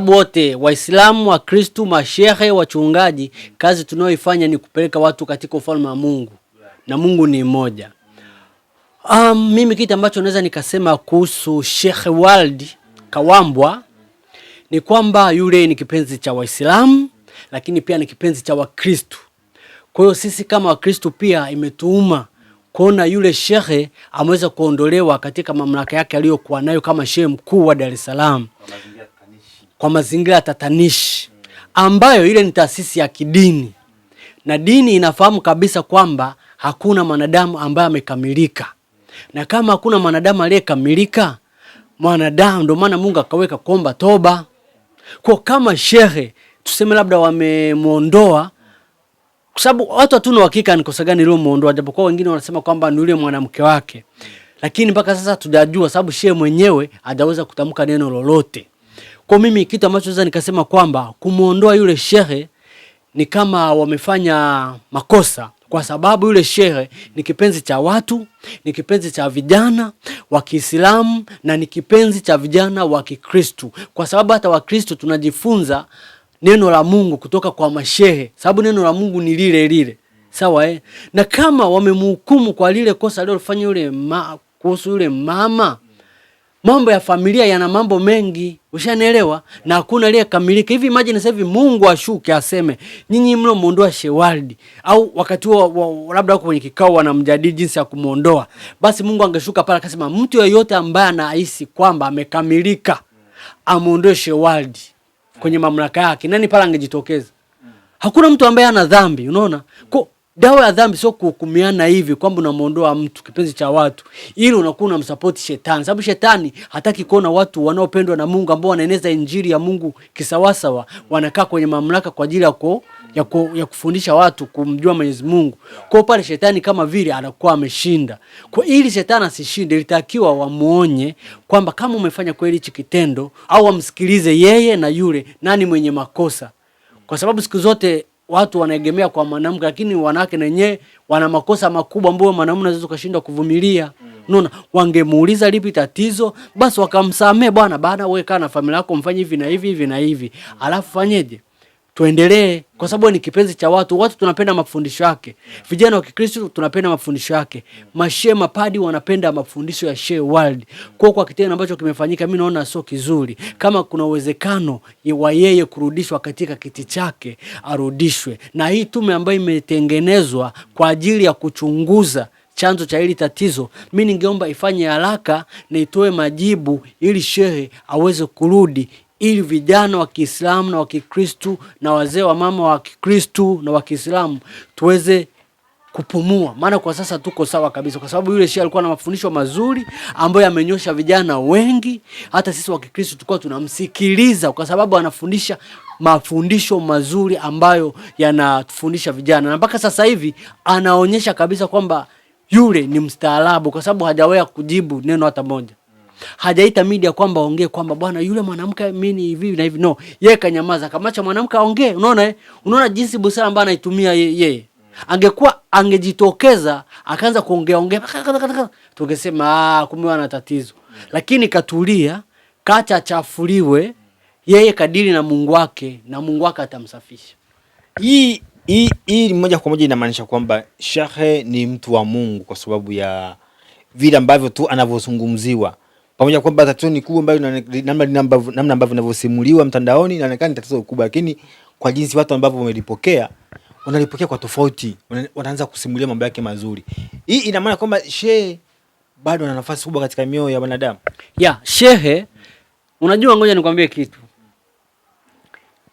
Wote Waislamu, Wakristo, mashehe, wachungaji, kazi tunayoifanya ni kupeleka watu katika ufalme wa Mungu, na Mungu ni mmoja. Mimi kitu ambacho naweza nikasema kuhusu Sheikh Waldi Kawambwa ni kwamba yule ni kipenzi cha Waislamu, lakini pia ni kipenzi cha Wakristo. Kwa hiyo sisi kama Wakristo pia imetuuma kuona yule shehe ameweza kuondolewa katika mamlaka yake aliyokuwa nayo kama shehe mkuu wa Dar es Salaam kwa mazingira tatanishi, ambayo ile ni taasisi ya kidini, na dini inafahamu kabisa kwamba hakuna mwanadamu ambaye amekamilika, na kama hakuna mwanadamu aliyekamilika, mwanadamu, ndio maana Mungu akaweka kuomba toba. Kwa kama shehe tuseme labda wamemuondoa, kwa sababu watu hatuna uhakika ni kosa gani leo muondoa, japokuwa wengine wanasema kwamba ni yule mwanamke wake, lakini mpaka sasa tujajua, sababu shehe mwenyewe hajaweza kutamka neno lolote. Kwa mimi kitu ambacho naweza nikasema kwamba kumuondoa yule shehe ni kama wamefanya makosa, kwa sababu yule shehe ni kipenzi cha watu, ni kipenzi cha vijana wa Kiislamu, na ni kipenzi cha vijana wa Kikristo, kwa sababu hata Wakristo tunajifunza neno la Mungu kutoka kwa mashehe, sababu neno la Mungu ni lile lile. Sawa Na kama wamemhukumu kwa lile kosa alilofanya yule kuhusu yule mama, mambo ya familia yana mambo mengi, ushanielewa, na hakuna aliyekamilika. Hivi imagine sasa hivi Mungu ashuke aseme nyinyi mlo muondoa Sheikh Waldi, au wakati labda wako kwenye kikao wanamjadili jinsi ya kumuondoa, basi Mungu angeshuka pale akasema mtu yeyote ambaye anahisi kwamba amekamilika amuondoe Sheikh Waldi kwenye mamlaka yake, nani pale angejitokeza? Hakuna mtu ambaye ana dhambi, unaona? Kwa dawa ya dhambi sio kuhukumiana hivi kwamba unamuondoa mtu kipenzi cha watu ili unakuwa unamsupport shetani, sababu shetani hataki kuona watu wanaopendwa na Mungu ambao wanaeneza injili ya Mungu kisawasawa wanakaa kwenye mamlaka kwa ajili ya kufundisha watu kumjua Mwenyezi Mungu. Kwa pale shetani kama vile anakuwa ameshinda. Kwa ili shetani asishinde, ilitakiwa wamuonye kwamba kama umefanya kweli hichi kitendo, au wamsikilize yeye na yule nani mwenye makosa, kwa sababu siku zote watu wanaegemea kwa mwanamke, lakini wanawake na wenyewe wana makosa makubwa ambayo mwanamume anaweza kushinda kuvumilia. Unaona, wangemuuliza lipi tatizo, basi wakamsamee, bwana baada wewe kana familia yako mfanye hivi na hivi hivi na hivi, alafu fanyeje tuendelee, kwa sababu ni kipenzi cha watu. Watu tunapenda mafundisho yake, vijana wa Kikristo tunapenda mafundisho yake, mashehe mapadi wanapenda mafundisho ya Sheikh Waldi. Kwa kitendo ambacho kimefanyika mimi naona sio kizuri. Kama kuna uwezekano wa yeye kurudishwa katika kiti chake, arudishwe, na hii tume ambayo imetengenezwa kwa ajili ya kuchunguza chanzo cha hili tatizo, mimi ningeomba ifanye haraka na itoe majibu ili shehe aweze kurudi, ili vijana wa Kiislamu na wa Kikristo na wazee wa mama wa Kikristo na wa Kiislamu tuweze kupumua. Maana kwa sasa tuko sawa kabisa, kwa sababu yule shehe alikuwa na mafundisho mazuri ambayo yamenyosha vijana wengi. Hata sisi wa Kikristo tulikuwa tunamsikiliza kwa sababu anafundisha mafundisho mazuri ambayo yanatufundisha vijana, na mpaka sasa hivi anaonyesha kabisa kwamba yule ni mstaarabu, kwa sababu hajawahi kujibu neno hata moja. Hajaita media kwamba ongee kwamba bwana yule mwanamke mimi hivi na hivi, no, yeye kanyamaza, kamacha mwanamke aongee. Unaona jinsi busara ambayo anaitumia yeye. Angekuwa angejitokeza akaanza kuongea tungesema kumbe ana tatizo, lakini katulia, kacha chafuliwe, yeye kadiri na Mungu wake, na Mungu wake atamsafisha. Hii moja kwa moja inamaanisha kwamba shehe ni mtu wa Mungu kwa sababu ya vile ambavyo tu anavyozungumziwa, pamoja kwamba tatizo ni kubwa ambayo namna ambavyo inavyosimuliwa mtandaoni inaonekana ni tatizo kubwa, lakini kwa jinsi watu ambao wamelipokea wanalipokea kwa tofauti, wanaanza kusimulia mambo yake mazuri. Hii ina maana kwamba shehe bado ana nafasi kubwa katika mioyo ya wanadamu. Shehe, unajua, ngoja nikwambie kitu.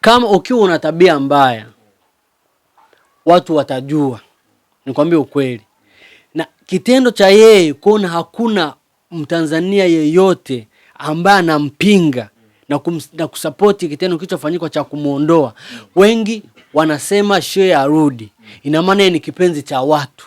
Kama ukiwa una tabia mbaya, watu watajua. Nikwambie ukweli. Na kitendo cha yeye kuona hakuna Mtanzania yeyote ambaye anampinga na kusapoti kitendo kilichofanyika cha kumuondoa, wengi wanasema shehe arudi. Ina maana ni kipenzi cha watu.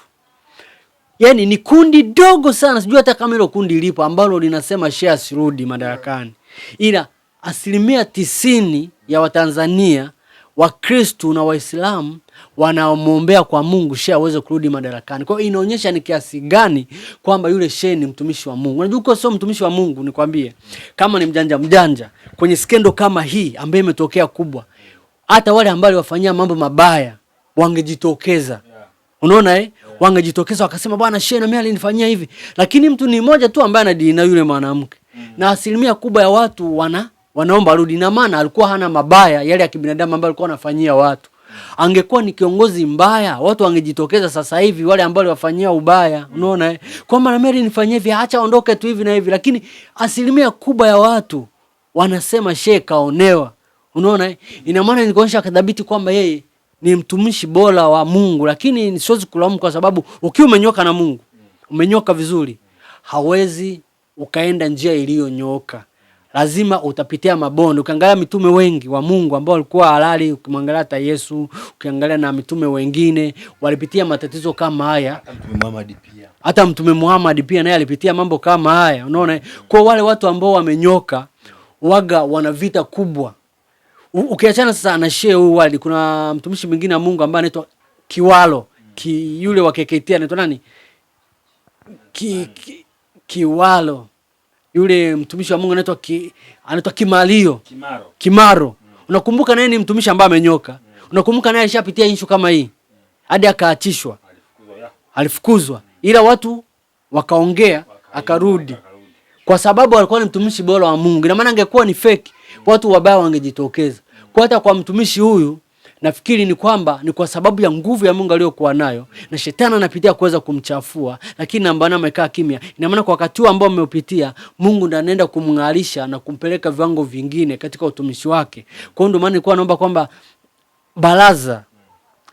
Yaani ni kundi dogo sana, sijui hata kama hilo kundi lipo, ambalo linasema shehe asirudi madarakani. Ila 90% ya Watanzania Wakristo na Waislamu wanamuombea kwa Mungu shehe aweze kurudi madarakani. Kwa hiyo inaonyesha ni kiasi gani kwamba yule shehe ni mtumishi wa Mungu. Unajua uko sio mtumishi wa Mungu, nikwambie, kama ni mjanja kwenye skendo kama hii ambayo imetokea kubwa, hata wale ambao wafanyia mambo mabaya wangejitokeza. Unaona wangejitokeza wakasema bwana shehe na mimi alinifanyia hivi. Lakini mtu ni mmoja tu ambaye anadili na yule mwanamke. Na asilimia kubwa ya watu wanaomba rudi, na maana alikuwa hana mabaya yale ya kibinadamu ambayo alikuwa anafanyia watu. Angekuwa ni kiongozi mbaya, watu wangejitokeza sasa hivi wale ambao wafanyia ubaya. Unaona kwa maana Mary nifanyie hivi, acha aondoke tu hivi na hivi. Lakini asilimia kubwa ya watu wanasema shehe kaonewa. Unaona ina maana ni kuonyesha kadhabiti kwamba yeye ni mtumishi bora wa Mungu. Lakini siwezi kulaumu, kwa sababu ukiwa umenyoka na Mungu, umenyoka vizuri, hawezi ukaenda njia iliyonyooka. Lazima utapitia mabonde. Ukiangalia mitume wengi wa Mungu ambao walikuwa halali, ukimwangalia hata Yesu, ukiangalia na mitume wengine walipitia matatizo kama haya. Hata Mtume Muhammad pia naye alipitia mambo kama haya. Unaona kwa wale watu ambao wamenyoka waga wana vita kubwa. Ukiachana sasa na shehe huyu wali, kuna mtumishi mwingine wa Mungu ambaye anaitwa Kiwalo, yule wa KKT anaitwa nani? Kiwalo. Yule mtumishi wa Mungu anaitwa Kimaro. Unakumbuka naye ni mtumishi ambaye amenyoka. Unakumbuka naye alishapitia issue kama hii. Hadi akaachishwa. Alifukuzwa. Ila watu wakaongea akarudi. Kwa sababu alikuwa ni mtumishi bora wa Mungu. Ina maana angekuwa ni fake, watu wabaya wangejitokeza. Kwa hata kwa mtumishi huyu nafikiri ni kwamba ni kwa sababu ya nguvu ya Mungu aliyokuwa nayo, na shetani anapitia kuweza kumchafua, lakini nambana amekaa kimya. Ina maana kwa wakati huo ambao ameupitia, Mungu ndiye anaenda kumng'arisha na kumpeleka viwango vingine katika utumishi wake. Kwa hiyo ndio maana nilikuwa naomba kwamba baraza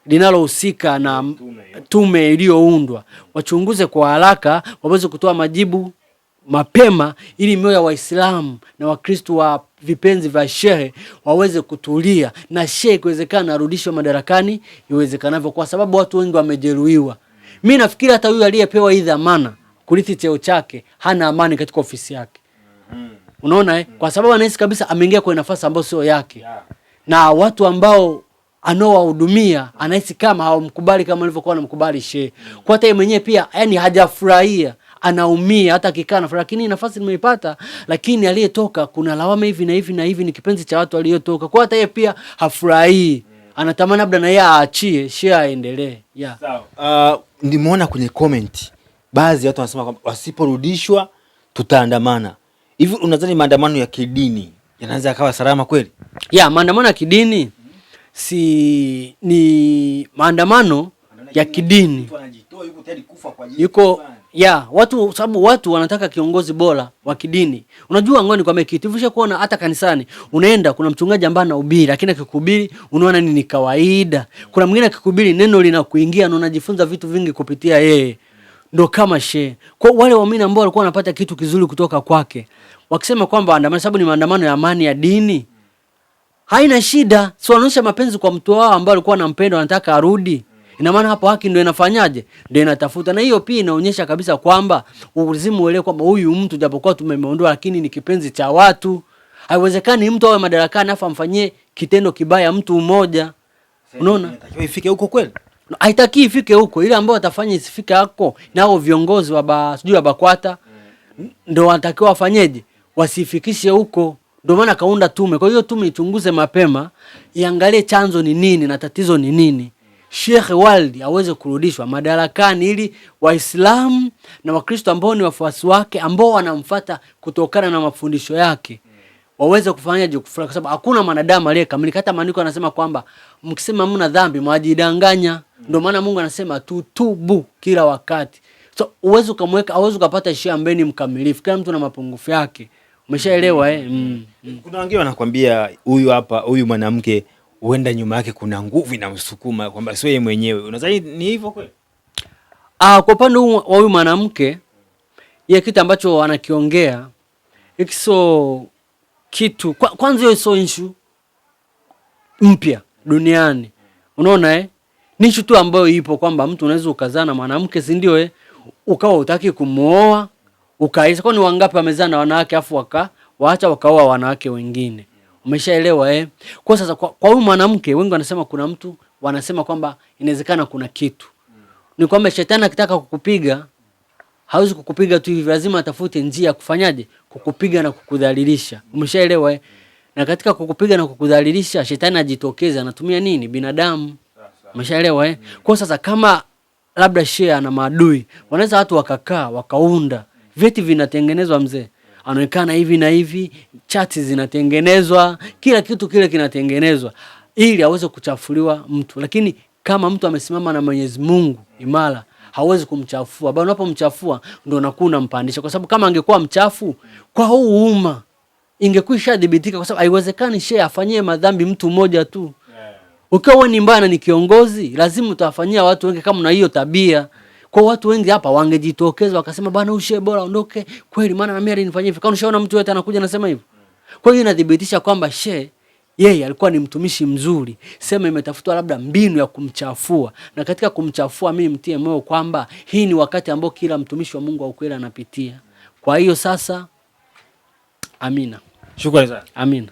linalohusika na tume iliyoundwa wachunguze kwa haraka, waweze kutoa majibu mapema, ili mioyo ya Waislamu na Wakristo wa vipenzi vya shehe waweze kutulia, na shehe iwezekana arudishwe madarakani iwezekanavyo, kwa sababu watu wengi wamejeruhiwa. Mimi nafikiri hata huyu aliyepewa hii dhamana kurithi cheo chake hana amani katika ofisi yake. Unaona kwa sababu anahisi kabisa ameingia kwenye nafasi ambayo sio yake. Na watu ambao anaowahudumia anahisi kama hawamkubali kama alivyokuwa anamkubali shehe. Kwa hata yeye mwenyewe pia yani hajafurahia, anaumia hata kikaa na lakini nafasi nimeipata, lakini aliyetoka kuna lawama hivi na hivi na hivi, ni kipenzi cha watu aliyotoka. Kwa hata yeye pia hafurahii, anatamani labda na yeye aachie shehe aendelee. Sawa. Nimeona kwenye comment baadhi ya watu wanasema kwamba wasiporudishwa tutaandamana. Hivi unadhani maandamano ya kidini yanaweza kawa salama kweli? Maandamano ya kidini ni maandamano ya kidini. Watu sababu watu wanataka kiongozi bora wa kidini. Unajua ngoni kwa kitu hivyo kuona hata kanisani unaenda, kuna mchungaji ambaye anahubiri, lakini akikuhubiri unaona ni kawaida. Kuna mwingine akikuhubiri neno linakuingia na unajifunza vitu vingi kupitia yeye. Ndio kama shehe. Kwa wale waamini ambao walikuwa wanapata kitu kizuri kutoka kwake, wakisema kwamba andamano sababu ni maandamano ya amani ya dini, haina shida. Sio wanaonyesha mapenzi kwa mtu wao ambao alikuwa anampenda, wanataka arudi. Ina maana hapo haki ndio inafanyaje? Ndio inatafuta. Na hiyo pia inaonyesha kabisa kwamba ulizimu uelewe kwamba huyu mtu japokuwa tumemeondoa, lakini ni kipenzi cha watu. Haiwezekani mtu awe madarakani afa amfanyie kitendo kibaya mtu mmoja. Unaona? Inatakiwa ifike huko kweli? Haitaki ifike huko. Ile ambao watafanya isifike huko, nao viongozi wa BAKWATA ndio wanatakiwa wafanyeje? Wasifikishe huko. Ndio maana kaunda tume. Kwa hiyo tume ichunguze mapema, iangalie chanzo ni nini na tatizo ni nini. Sheikh Waldi aweze kurudishwa madarakani, ili Waislamu na Wakristo ambao ni wafuasi wake ambao wanamfuata kutokana na mafundisho yake waweze kufanyaje kufurahi, kwa sababu hakuna mwanadamu aliyekamilika. Hata maandiko yanasema kwamba mkisema mna dhambi mwajidanganya. Ndio maana Mungu anasema tutubu kila wakati. So uwezo ukamweka, uwezo ukapata shehe ambaye ni mkamilifu. Kila mtu na mapungufu yake. Umeshaelewa Kuna wengine wanakuambia huyu hapa, huyu mwanamke huenda nyuma yake kuna nguvu inamsukuma kwamba sio yeye mwenyewe. Unadhani ni hivyo kweli? Kwa upande wa huyu mwanamke, yeye kitu ambacho anakiongea ikiso kitu kwanza hiyo sio issue mpya duniani. Unaona ni issue tu ambayo ipo kwamba mtu unaweza ukazaa na mwanamke, si ndio ukawa utaki kumuoa, ukaisa. Kwa ni wangapi wamezaa na wanawake afu waacha wakaoa wanawake wengine? Umeshaelewa eh? Kwa sasa kwa huyu mwanamke wengi wanasema kuna mtu wanasema kwamba inawezekana kuna kitu. Ni kwamba shetani akitaka kukupiga hawezi kukupiga tu hivi, lazima atafute njia ya kufanyaje? Kukupiga na kukudhalilisha. Umeshaelewa eh? Na katika kukupiga na kukudhalilisha shetani ajitokeza anatumia nini? Binadamu. Umeshaelewa eh? Kwa sasa kama labda share na maadui, wanaweza watu wakakaa wakaunda, vyeti vinatengenezwa mzee. Anaonekana hivi na hivi, chati zinatengenezwa, kila kitu kile kinatengenezwa ili aweze kuchafuliwa mtu. Lakini kama mtu amesimama na Mwenyezi Mungu imara, hawezi kumchafua. Bado unapomchafua ndio unakuwa unampandisha, kwa sababu kama angekuwa mchafu kwa huu umma ingekwisha dhibitika, kwa sababu haiwezekani shehe afanyie madhambi mtu mmoja tu. Ukiwa wewe ni mbaya na ni kiongozi, lazima utawafanyia watu wengi kama na hiyo tabia. Kwa watu wengi hapa wangejitokeza wakasema bwana huyu shehe bora aondoke kweli, maana na mimi alinifanyia hivi. Kama ushaona mtu yote anakuja anasema hivyo. Kwa hiyo inadhibitisha kwamba shehe yeye alikuwa ni mtumishi mzuri. Sema imetafutwa labda mbinu ya kumchafua. Na katika kumchafua mimi mtie moyo kwamba hii ni wakati ambao kila mtumishi wa Mungu wa ukweli anapitia. Kwa hiyo sasa amina. Shukrani sana. Amina.